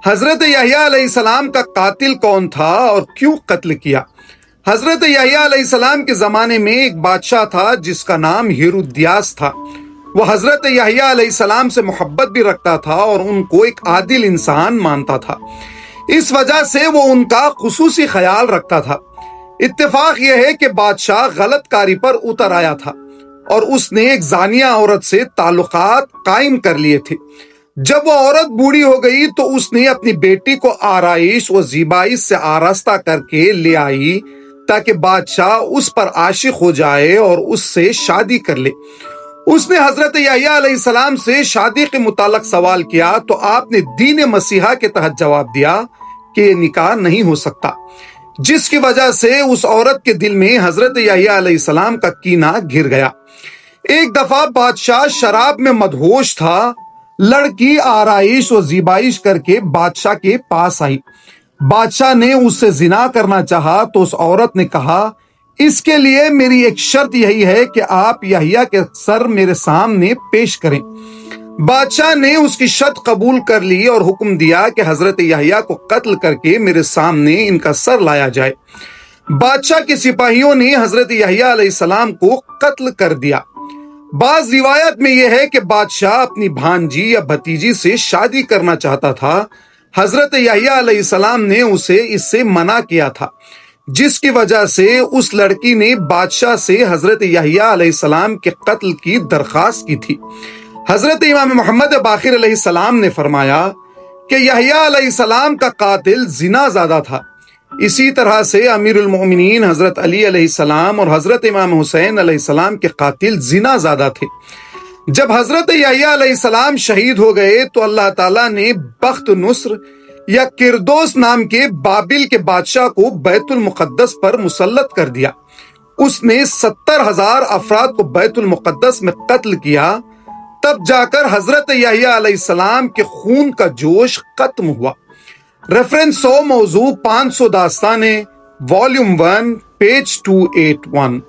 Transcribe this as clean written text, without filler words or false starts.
حضرت یحییٰ علیہ السلام کا قاتل کون تھا اور کیوں قتل کیا؟ حضرت یحییٰ علیہ السلام کے زمانے میں ایک بادشاہ تھا جس کا نام ہیرودیاس تھا۔ وہ حضرت یحییٰ علیہ السلام سے محبت بھی رکھتا تھا اور ان کو ایک عادل انسان مانتا تھا۔ اس وجہ سے وہ ان کا خصوصی خیال رکھتا تھا۔ اتفاق یہ ہے کہ بادشاہ غلط کاری پر اتر آیا تھا اور اس نے ایک زانیہ عورت سے تعلقات قائم کر لیے تھے۔ جب وہ عورت بوڑھی ہو گئی تو اس نے اپنی بیٹی کو آرائش و زیبائش سے آراستہ کر کے لے آئی تاکہ بادشاہ اس پر عاشق ہو جائے اور اس سے شادی کر لے۔ اس نے حضرت یحییٰ علیہ السلام سے شادی کے متعلق سوال کیا تو آپ نے دین مسیحا کے تحت جواب دیا کہ یہ نکاح نہیں ہو سکتا، جس کی وجہ سے اس عورت کے دل میں حضرت یحییٰ علیہ السلام کا کینہ گر گیا۔ ایک دفعہ بادشاہ شراب میں مدہوش تھا۔ لڑکی آرائش و زیبائش کر کے بادشاہ کے پاس آئی۔ بادشاہ نے اس سے زنا کرنا چاہا تو اس عورت نے کہا، اس کے لیے میری ایک شرط یہی ہے کہ آپ یحییٰ کے سر میرے سامنے پیش کریں۔ بادشاہ نے اس کی شرط قبول کر لی اور حکم دیا کہ حضرت یحییٰ کو قتل کر کے میرے سامنے ان کا سر لایا جائے۔ بادشاہ کے سپاہیوں نے حضرت یحییٰ علیہ السلام کو قتل کر دیا۔ بعض روایت میں یہ ہے کہ بادشاہ اپنی بھانجی یا بھتیجی سے شادی کرنا چاہتا تھا۔ حضرت یحییٰ علیہ السلام نے اسے اس سے منع کیا تھا، جس کی وجہ سے اس لڑکی نے بادشاہ سے حضرت یحییٰ علیہ السلام کے قتل کی درخواست کی تھی۔ حضرت امام محمد باقر علیہ السلام نے فرمایا کہ یحییٰ علیہ السلام کا قاتل زنا زادہ تھا۔ اسی طرح سے امیر المومنین حضرت علی علیہ السلام اور حضرت امام حسین علیہ السلام کے قاتل زنا زادہ تھے۔ جب حضرت یحییٰ علیہ السلام شہید ہو گئے تو اللہ تعالیٰ نے بخت نصر یا کردوس نام کے بابل کے بادشاہ کو بیت المقدس پر مسلط کر دیا۔ اس نے 70,000 افراد کو بیت المقدس میں قتل کیا۔ تب جا کر حضرت یحییٰ علیہ السلام کے خون کا جوش ختم ہوا۔ ریفرنس 100 موضوع 500 داستانیں، والیوم 1 پیج 281۔